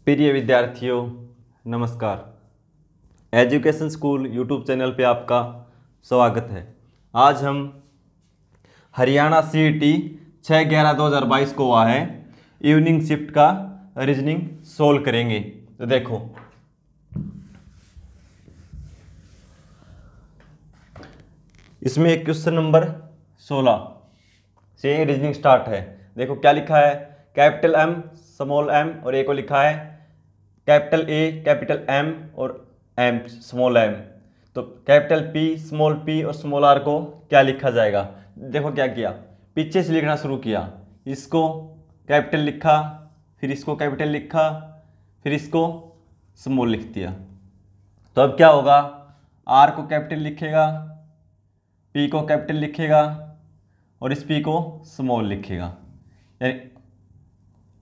प्रिय विद्यार्थियों, नमस्कार। एजुकेशन स्कूल यूट्यूब चैनल पे आपका स्वागत है। आज हम हरियाणा CET 6/11/2022 को हुआ है इवनिंग शिफ्ट का रीजनिंग सोल्व करेंगे। तो देखो, इसमें क्वेश्चन नंबर 16 से रीजनिंग स्टार्ट है। देखो क्या लिखा है, कैपिटल M स्मॉल m और एक को लिखा है कैपिटल A कैपिटल M और M स्मॉल m। तो कैपिटल P स्मॉल p और स्मॉल r को क्या लिखा जाएगा। देखो क्या किया, पीछे से लिखना शुरू किया। इसको कैपिटल लिखा, फिर इसको कैपिटल लिखा, फिर इसको स्मॉल लिख दिया। तो अब क्या होगा, R को कैपिटल लिखेगा, P को कैपिटल लिखेगा और इस P को स्मॉल लिखेगा। यानी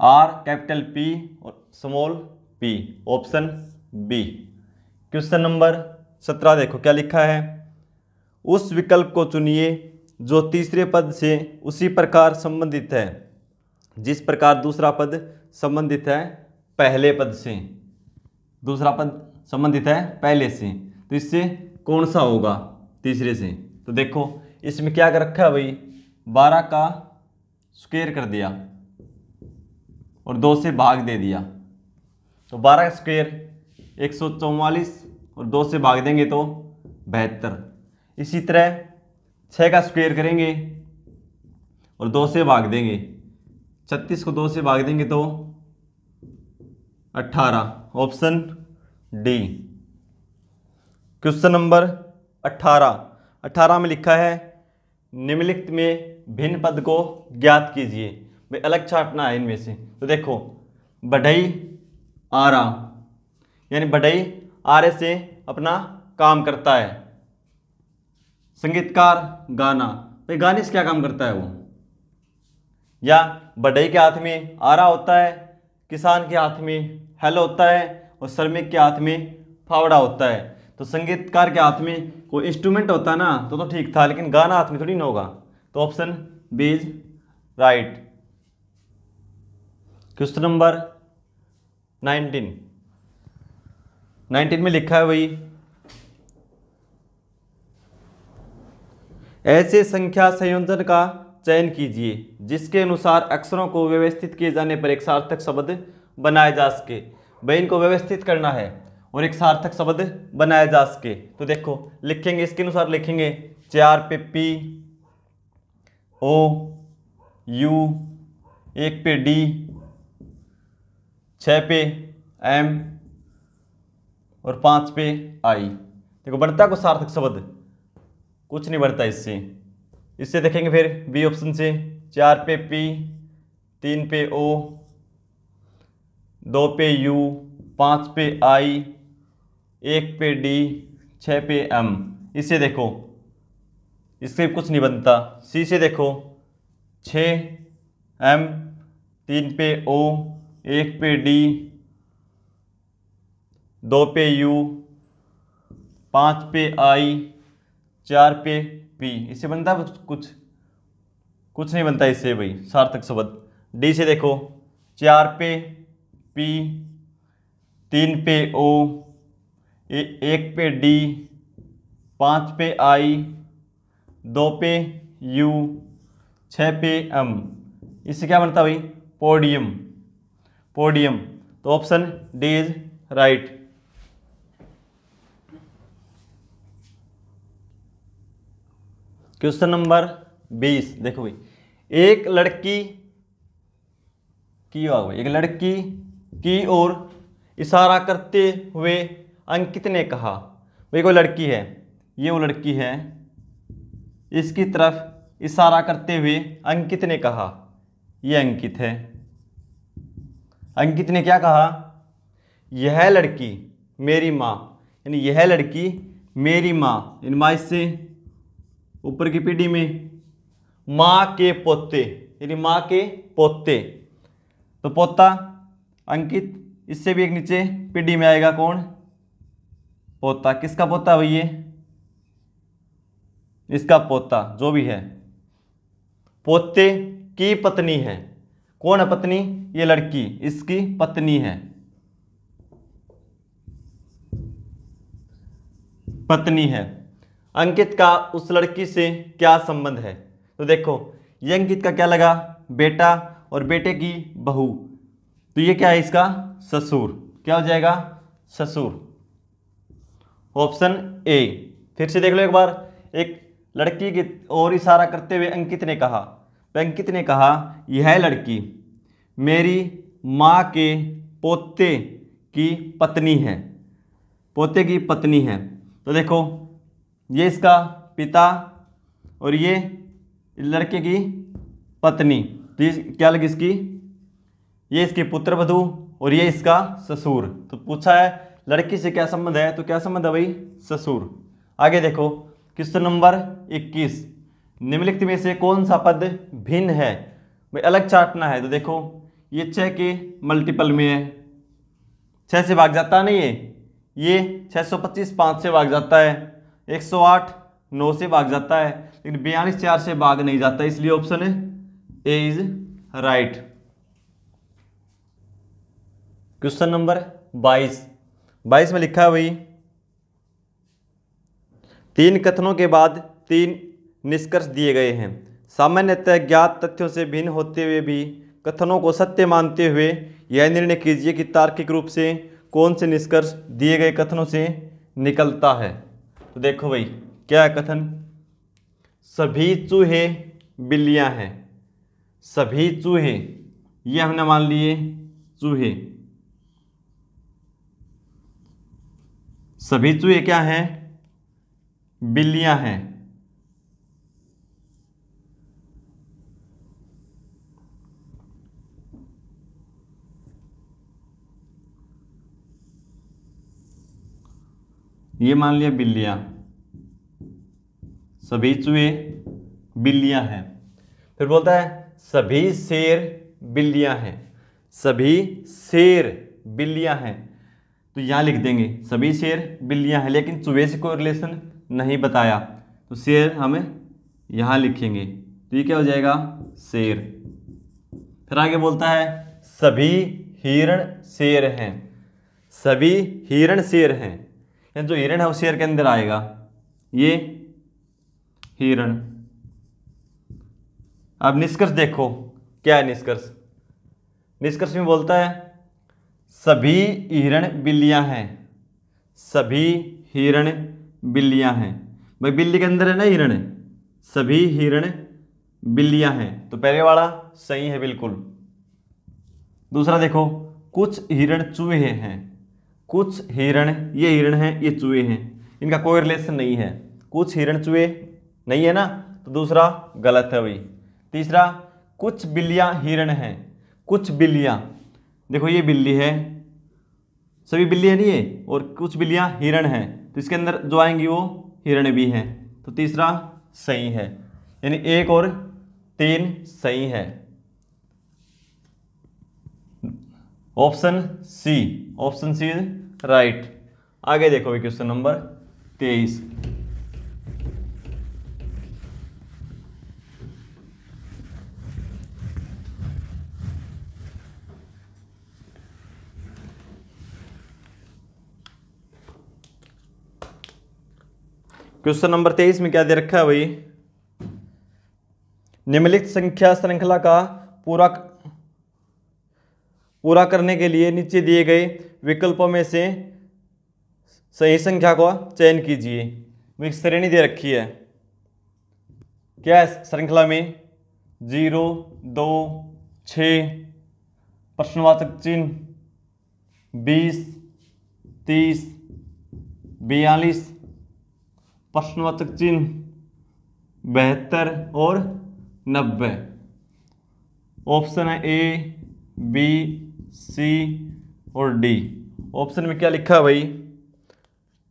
R कैपिटल P और small P, option B. Question number 17 देखो क्या लिखा है, उस विकल्प को चुनिए जो तीसरे पद से उसी प्रकार संबंधित है जिस प्रकार दूसरा पद संबंधित है पहले पद से। दूसरा पद संबंधित है पहले से, तो इससे कौन सा होगा तीसरे से। तो देखो इसमें क्या कर रखा है भाई, 12 का स्क्वायर कर दिया और 2 से भाग दे दिया। तो 12 का स्क्वायर 144 और 2 से भाग देंगे तो 72। इसी तरह 6 का स्क्वायर करेंगे और 2 से भाग देंगे, 36 को 2 से भाग देंगे तो 18, ऑप्शन डी। क्वेश्चन नंबर 18 में लिखा है निम्नलिखित में भिन्न पद को ज्ञात कीजिए। भाई अलग छांटना है इनमें से। तो देखो बढ़ई आरा, यानी बढ़ई आरे से अपना काम करता है। संगीतकार गाना, भाई गाने से क्या काम करता है वो। या बढ़ई के हाथ में आरा होता है, किसान के हाथ में हल होता है और श्रमिक के हाथ में फावड़ा होता है। तो संगीतकार के हाथ में कोई इंस्ट्रूमेंट होता ना तो ठीक था, लेकिन गाना हाथ में थोड़ी ना होगा। तो option B is right. Question number 19 में लिखा है भाई, ऐसे संख्या संयोजन का चयन कीजिए जिसके अनुसार अक्षरों को व्यवस्थित किए जाने पर एक सार्थक शब्द बनाया जा सके। भाई इनको व्यवस्थित करना है और एक सार्थक शब्द बनाया जा सके। तो देखो लिखेंगे, इसके अनुसार लिखेंगे 4 पे P O U, 1 पे D, 6 पे M और 5 पे I। देखो बढ़ता को सार्थक शब्द कुछ नहीं बढ़ता इससे देखेंगे फिर बी ऑप्शन से 4 पे P, 3 पे O, 2 पे U, 5 पे I, 1 पे D, 6 पे M। इससे देखो इससे कुछ नहीं बनता। सी से देखो 6 M, 3 पे O, 1 पे D, 2 पे U, 5 पे I, 4 पे P। इससे बनता है कुछ नहीं बनता इससे भाई सार्थक शब्द। डी से देखो 4 पे P, 3 पे O, 1 पे D, 5 पे I, 2 पे U, 6 पे M। इससे क्या बनता भाई, पोडियम। तो option D is right. Question number 20 देखो भाई, एक लड़की की ओर इशारा करते हुए अंकित ने कहा। भाई कोई लड़की है, ये वो लड़की है, इसकी तरफ इशारा करते हुए अंकित ने कहा, ये अंकित है। अंकित ने क्या कहा, यह लड़की मेरी माँ, यानी यह लड़की मेरी माँ, इन माँ इससे ऊपर की पीढ़ी में माँ के पोते, यानी माँ के पोते। तो पोता अंकित, इससे भी एक नीचे पीढ़ी में आएगा कौन, पोता। किसका पोता भाई ये, इसका पोता जो भी है। पोते की पत्नी है, कौन है पत्नी, ये लड़की इसकी पत्नी है। पत्नी है। अंकित का उस लड़की से क्या संबंध है? तो देखो ये अंकित का क्या लगा, बेटा, और बेटे की बहू, तो ये क्या है इसका ससुर। क्या हो जाएगा? ससुर। Option A. फिर से देख लो एक बार। एक लड़की की ओर इशारा करते हुए अंकित ने कहा, तो अंकित ने कहा यह लड़की मेरी माँ के पोते की पत्नी है, पोते की पत्नी है। तो देखो ये इसका पिता और ये लड़के की पत्नी, तो ये क्या लगी इसकी, ये इसकी पुत्रवधू और ये इसका ससुर। तो पूछा है लड़की से क्या संबंध है, तो क्या संबंध है भाई, ससुर। आगे देखो क्वेश्चन नंबर 21, निम्नलिखित में से कौन सा पद भिन्न है? भाई अलग चाटना है। तो देखो ये 6 के मल्टीपल में है, 6 से भाग जाता नहीं है, ये 625 5 से भाग जाता है, 108 9 से भाग जाता है, लेकिन 42 4 से भाग नहीं जाता, इसलिए option A is right. Question number 22 में लिखा है भाई 3 कथनों के बाद 3 निष्कर्ष दिए गए हैं। सामान्यतः ज्ञात तथ्यों से भिन्न होते हुए भी कथनों को सत्य मानते हुए यह निर्णय कीजिए कि तार्किक रूप से कौन से निष्कर्ष दिए गए कथनों से निकलता है। तो देखो भाई क्या है कथन, सभी चूहे बिल्लियां हैं। सभी चूहे, ये हमने मान लिए चूहे, सभी चूहे क्या हैं, बिल्लियां हैं। ये मान लिया बिल्लियां, सभी चूहे बिल्लियां हैं। फिर बोलता है सभी शेर बिल्लियां हैं। सभी शेर बिल्लियां हैं, तो यहां लिख देंगे सभी शेर बिल्लियां हैं, लेकिन चूहे से कोई रिलेशन नहीं बताया, तो शेर हमें यहां लिखेंगे, तो ये क्या हो जाएगा, शेर। फिर आगे बोलता है सभी हिरण शेर हैं। सभी हिरण शेर हैं, यानी जो हिरण है वो शेर के अंदर आएगा, ये हिरण। अब निष्कर्ष देखो क्या है निष्कर्ष। निष्कर्ष में बोलता है सभी हिरण बिल्लियां हैं। सभी हिरण बिल्लियां हैं, भाई बिल्ली के अंदर है ना हिरण, सभी हिरण बिल्लियां हैं, तो पहले वाला सही है बिल्कुल। दूसरा देखो कुछ हिरण चूहे हैं। कुछ हिरण, ये हिरण हैं ये चूहे हैं, इनका कोई रिलेशन नहीं है। कुछ हिरण चूहे नहीं है ना, तो दूसरा गलत है भाई। तीसरा कुछ बिल्लियां हिरण हैं। कुछ बिल्लियां, देखो ये बिल्ली है, सभी बिल्लियां नहीं है, और कुछ बिल्लियां हिरण हैं, तो इसके अंदर जो आएंगी वो हिरण भी हैं, तो तीसरा सही है, यानी 1 और 3 सही है। Option C, option C is right. आगे देखो भाई क्वेश्चन नंबर 23, क्वेश्चन नंबर 23 में क्या दे रखा है भाई, निम्नलिखित संख्या श्रृंखला का पूरा करने के लिए नीचे दिए गए विकल्पों में से सही संख्या का चयन कीजिए। एक श्रेणी दे रखी है, क्या है श्रृंखला में 0 2 6 प्रश्नवाचक चिन्ह 20 30 42 प्रश्नवाचक चिन्ह 72 और 90। ऑप्शन है ए बी सी और डी। ऑप्शन में क्या लिखा है भाई,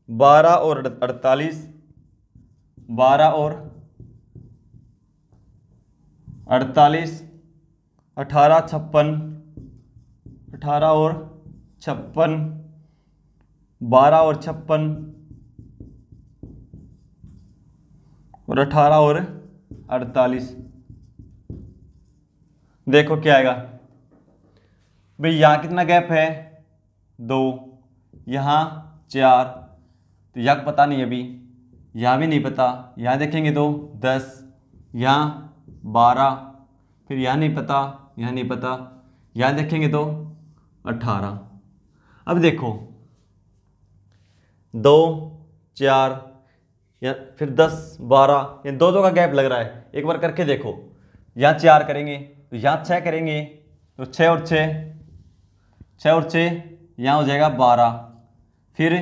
12 और 48, 12 और 48, 18 56, 18 और 56, 12 और 56 और 18 और 48। देखो क्या आएगा भाई, यहाँ कितना गैप है 2, यहाँ 4, तो यहाँ पता नहीं अभी, यहाँ भी नहीं पता, यहाँ देखेंगे तो 10, यहाँ 12, फिर यहाँ नहीं पता, यहाँ नहीं पता, यहाँ देखेंगे तो 18। अब देखो 2, 4 या फिर 10, 12, या 2 का गैप लग रहा है। एक बार करके देखो, यहाँ 4 करेंगे तो यहाँ 6 करेंगे तो 6 और 6 यहाँ हो जाएगा 12, फिर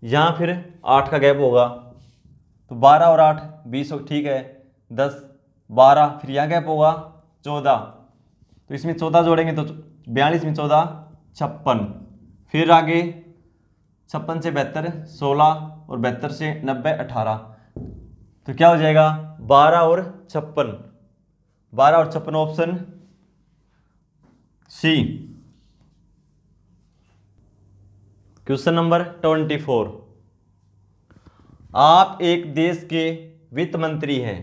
यहाँ फिर 8 का गैप होगा तो 12 और 8 20 ठीक है, 10, 12, फिर यहाँ गैप होगा 14, तो इसमें 14 जोड़ेंगे तो 42 में 14 56, फिर आगे 56 से 72 16 और 72 से 90 18, तो क्या हो जाएगा 12 और 56, 12 और 56 ऑप्शन सी। क्वेश्चन नंबर 24, आप एक देश के वित्त मंत्री हैं,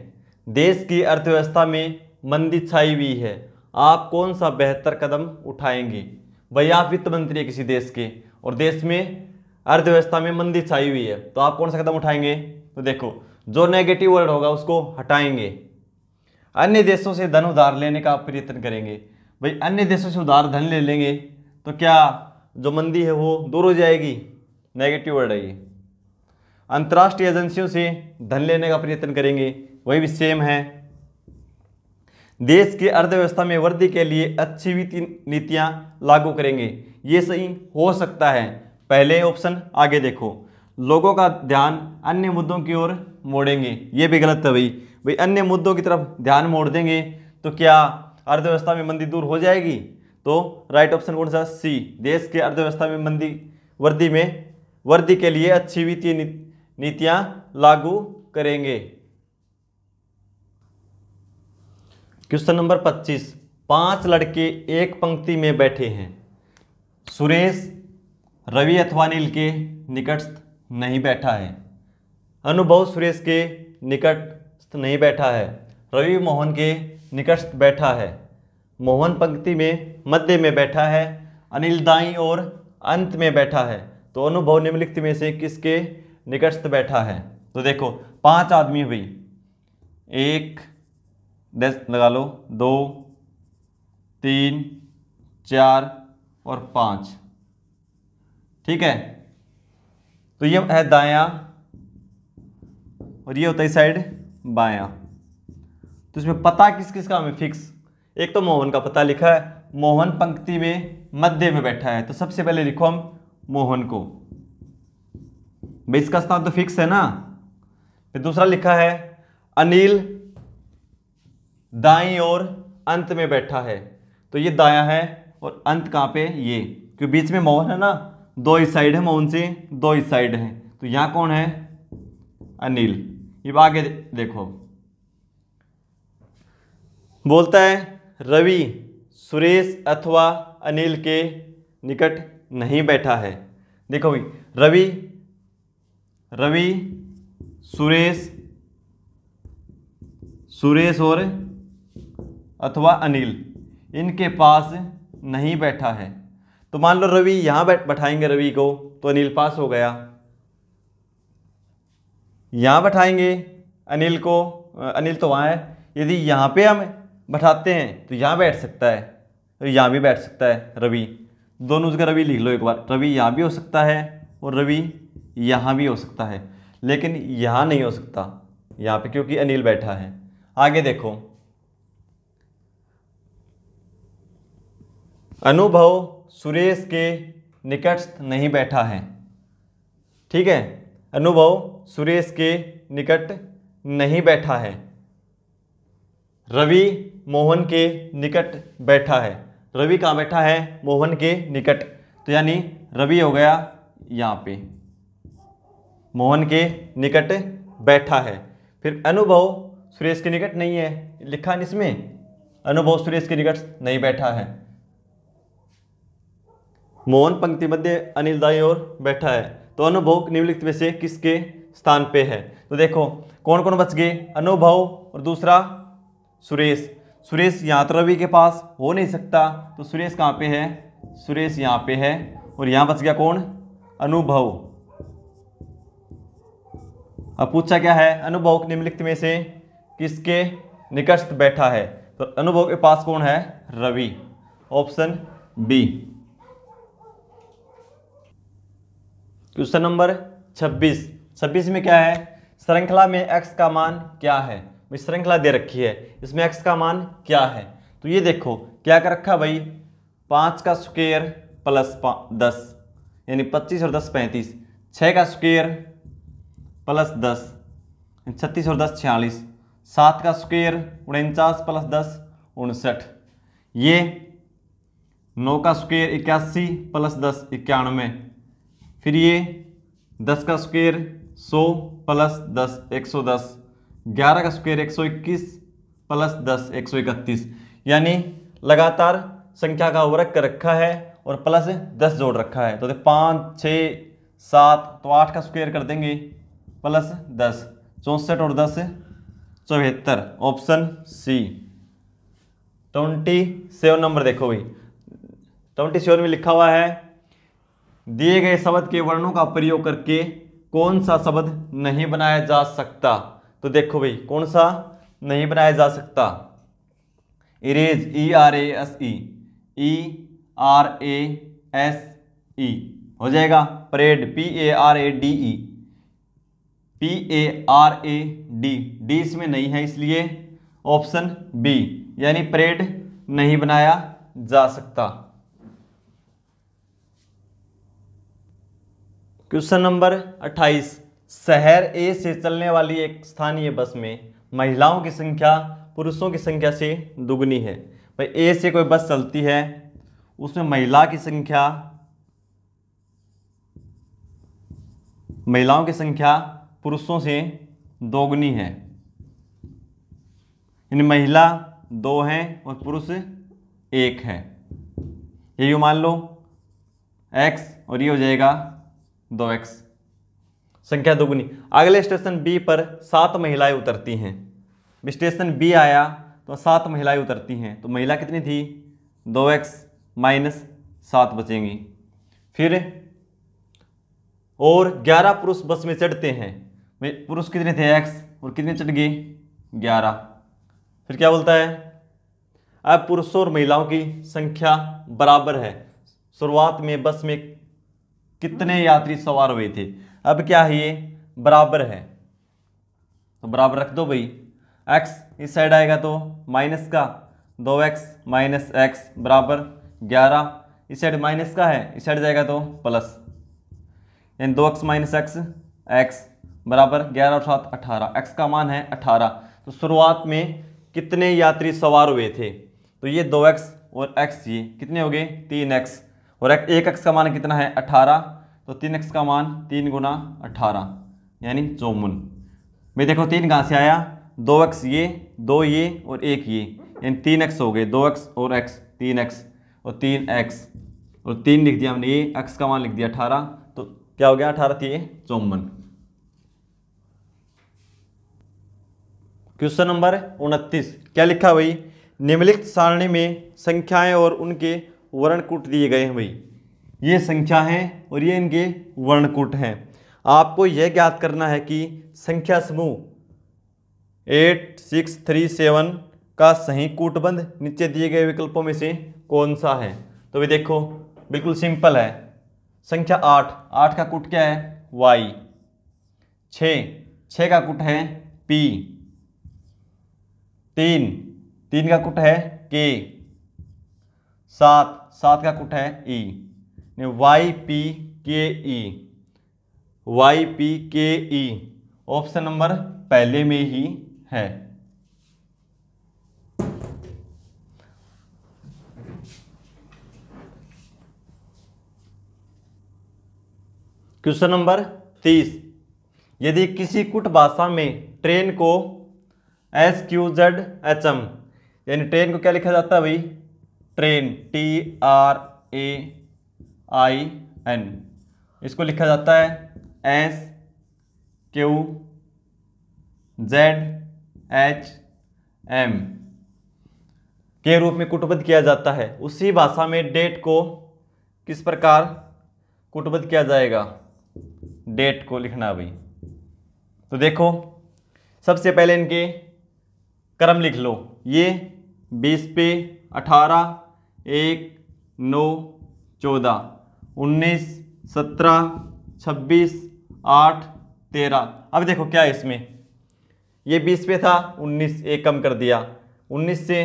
देश की अर्थव्यवस्था में मंदी छाई हुई है, आप कौन सा बेहतर कदम उठाएंगे। भाई आप वित्त मंत्री है किसी देश के और देश में अर्थव्यवस्था में मंदी छाई हुई है, तो आप कौन सा कदम उठाएंगे। तो देखो जो नेगेटिव वर्ड होगा उसको हटाएंगे, अन्य देशों से धन उधार लेने का प्रयत्न करेंगे। भाई अन्य देशों से उधार धन ले लेंगे तो क्या जो मंदी है वो दूर हो जाएगी, नेगेटिव वर्ड है ये। अंतर्राष्ट्रीय एजेंसियों से धन लेने का प्रयत्न करेंगे, वही भी सेम है। देश की अर्थव्यवस्था में वृद्धि के लिए अच्छी वित्तीय नीतियां लागू करेंगे, ये सही हो सकता है। पहले ऑप्शन आगे देखो, लोगों का ध्यान अन्य मुद्दों की ओर मोड़ेंगे, ये भी गलत है भाई अन्य मुद्दों की तरफ ध्यान मोड़ देंगे तो क्या अर्थव्यवस्था में मंदी दूर हो जाएगी। तो राइट ऑप्शन कौन सा, सी। देश के अर्थव्यवस्था में वृद्धि के लिए अच्छी वित्तीय नीतियां लागू करेंगे। क्वेश्चन नंबर 25, 5 लड़के एक पंक्ति में बैठे हैं, सुरेश रवि अथवा अनिल के निकटस्थ नहीं बैठा है, अनुभव सुरेश के निकटस्थ नहीं बैठा है, रवि मोहन के निकटस्थ बैठा है, मोहन पंक्ति में मध्य में बैठा है, अनिल दाईं और अंत में बैठा है, तो अनुभव निम्नलिखित में से किसके निकटस्थ बैठा है। तो देखो 5 आदमी हुई, 1 लगा लो, 2 3 4 और 5, ठीक है। तो ये है दायां और ये होता है साइड बायां। तो इसमें पता किस किस का हमें फिक्स, एक तो मोहन का पता लिखा है, मोहन पंक्ति में मध्य में बैठा है, तो सबसे पहले लिखो हम मोहन को, भाई इसका स्थान तो फिक्स है ना। फिर दूसरा लिखा है अनिल दाईं और अंत में बैठा है, तो ये दायां है और अंत कहाँ पे, ये क्योंकि बीच में मोहन है ना, 2 इस साइड है मोहन से, 2 इस साइड है, तो यहाँ कौन है, अनिल। ये आगे देखो बोलता है रवि सुरेश अथवा अनिल के निकट नहीं बैठा है। देखो भाई रवि सुरेश और अथवा अनिल इनके पास नहीं बैठा है, तो मान लो रवि यहाँ बैठाएंगे रवि को तो अनिल पास हो गया, यहाँ बैठाएंगे अनिल को, अनिल तो वहाँ है, यदि यहाँ पे हम बैठाते हैं तो यहाँ बैठ सकता है, तो यहाँ भी बैठ सकता है रवि, दोनों जगह रवि लिख लो एक बार, रवि यहाँ भी हो सकता है और रवि यहाँ भी हो सकता है, लेकिन यहाँ नहीं हो सकता यहाँ पे क्योंकि अनिल बैठा है। आगे देखो अनुभव सुरेश के निकटस्थ नहीं बैठा है, ठीक है, अनुभव सुरेश के निकट नहीं बैठा है, रवि मोहन के निकट बैठा है, रवि कहाँ बैठा है, मोहन के निकट, तो यानी रवि हो गया यहाँ पे, मोहन के निकट बैठा है। फिर अनुभव सुरेश के निकट नहीं है, लिखा है इसमें अनुभव सुरेश के निकट नहीं बैठा है, मोहन पंक्ति मध्य अनिल दाईं ओर बैठा है, तो अनुभव निम्नलिखित में से किसके स्थान पे है। तो देखो कौन कौन बच गए, अनुभव और दूसरा सुरेश यहाँ तो रवि के पास हो नहीं सकता, तो सुरेश कहाँ पे है, सुरेश यहाँ पे है, और यहाँ बच गया कौन, अनुभव, अब पूछा क्या है, अनुभव निम्नलिखित में से किसके निकटस्थ बैठा है, तो अनुभव के पास कौन है, Ravi, option B. Question number 26 में क्या है, श्रृंखला में x का मान क्या है, भाई श्रृंखला दे रखी है, इसमें x का मान क्या है, तो ये देखो क्या कर रखा भाई, 5 का स्क्वायर प्लस 10 यानी 25 और 10 35, 6 का स्क्वायर प्लस 10 36 और 10 46, 7 का स्क्वायर 49 प्लस 10 59, ये 9 का स्क्वायर 81 प्लस 10 91, फिर ये 10 का स्क्वायर 100 प्लस 10 110, 11 का स्क्वायर 121 प्लस 10 131, यानी लगातार संख्या का वर्ग कर रखा है और प्लस 10 जोड़ रखा है। तो 5 6 7 तो 8 का स्क्वायर कर देंगे प्लस 10 64 और 10 74, ऑप्शन सी। 27 नंबर देखो भाई, 27 में लिखा हुआ है, दिए गए शब्द के वर्णों का प्रयोग करके कौन सा शब्द नहीं बनाया जा सकता, तो देखो भाई कौन सा नहीं बनाया जा सकता, इरेज ERASE, ERASE हो जाएगा, परेड PARADE, PARAD, डी इसमें नहीं है इसलिए ऑप्शन बी, यानी परेड नहीं बनाया जा सकता। क्वेश्चन नंबर 28, शहर ए से चलने वाली एक स्थानीय बस में महिलाओं की संख्या पुरुषों की संख्या से दुगनी है। भाई ए से कोई बस चलती है, उसमें महिलाओं की संख्या पुरुषों से दोगुनी है, यानी महिला 2 हैं और पुरुष 1 है, ये मान लो x और ये हो जाएगा 2x, संख्या दोगुनी। अगले स्टेशन बी पर 7 महिलाएं उतरती हैं, स्टेशन बी आया तो 7 महिलाएं उतरती हैं, तो महिला कितनी थी, 2x माइनस 7 बचेंगी। फिर और 11 पुरुष बस में चढ़ते हैं, पुरुष कितने थे x और कितने चढ़ गए 11। फिर क्या बोलता है, अब पुरुषों और महिलाओं की संख्या बराबर है, शुरुआत में बस में कितने यात्री सवार हुए थे, अब क्या है ये बराबर है तो बराबर रख दो भाई, x इस साइड आएगा तो माइनस का 2x माइनस x बराबर 11, इस साइड माइनस का है इस साइड जाएगा तो प्लस, यानी 2x माइनस x बराबर 11 और 7 18, x का मान है 18। तो शुरुआत में कितने यात्री सवार हुए थे, तो ये 2x और x ये कितने हो गए 3x, और 1x का मान कितना है 18, तो 3x का मान 3 गुना 18 यानी 54। भाई देखो 3 कहाँ से आया, 2x ये 2 ये और 1 ये, यानी 3x हो गए, 2x और x 3x और 3x और 3 लिख दिया हमने, ये x का मान लिख दिया 18, तो क्या हो गया 18 थी 54। क्वेश्चन नंबर 29, क्या लिखा भाई, निम्नलिखित सारणी में संख्याएं और उनके वर्णकूट दिए गए हैं। भाई ये संख्या हैं और ये इनके वर्णकूट हैं। आपको यह ज्ञात करना है कि संख्या समूह 8 6 3 7 का सही कूटबंध नीचे दिए गए विकल्पों में से कौन सा है। तो भाई देखो बिल्कुल सिंपल है, संख्या 8 का कूट क्या है y, 6 का कूट है p, 3 का कूट है k, 7 का कूट है e, YPKE ऑप्शन नंबर पहले में ही है। क्वेश्चन नंबर 30, यदि किसी कुट भाषा में ट्रेन को SQZHM, यानी ट्रेन को क्या लिखा जाता है भाई, ट्रेन TRAIN, इसको लिखा जाता है SQZHM के रूप में कूटबद्ध किया जाता है। उसी भाषा में डेट को किस प्रकार कूटबद्ध किया जाएगा, डेट को लिखना भाई, तो देखो सबसे पहले इनके क्रम लिख लो। ये 20 पे 18, 1, 9, 14, 19, 17, 26, 8, 13। अब देखो क्या है इसमें, ये 20 पे था, 19 एक कम कर दिया, 19 से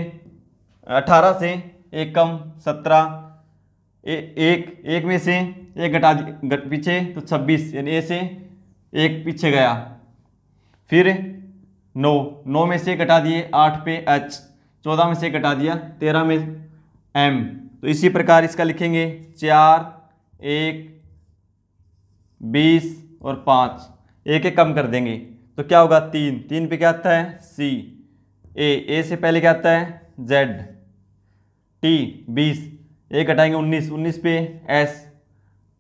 18 से एक कम 17, एक में से एक घटा पीछे तो 26, यानी ए से एक पीछे गया। फिर 9 में से घटा दिए 8 पे एच, 14 में से घटा दिया 13 में एम। तो इसी प्रकार इसका लिखेंगे 4, 1, 20 और 5, एक एक कम कर देंगे तो क्या होगा 3 पे क्या आता है सी, ए से पहले क्या आता है जेड, टी 20, एक घटाएंगे 19 पे एस,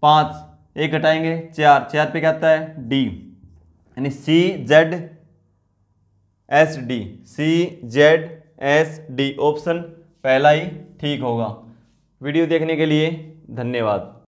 5 एक घटाएंगे 4 पे क्या आता है डी, यानी सी जेड एस डी, सी जेड एस डी, ऑप्शन पहला ही ठीक होगा। वीडियो देखने के लिए धन्यवाद।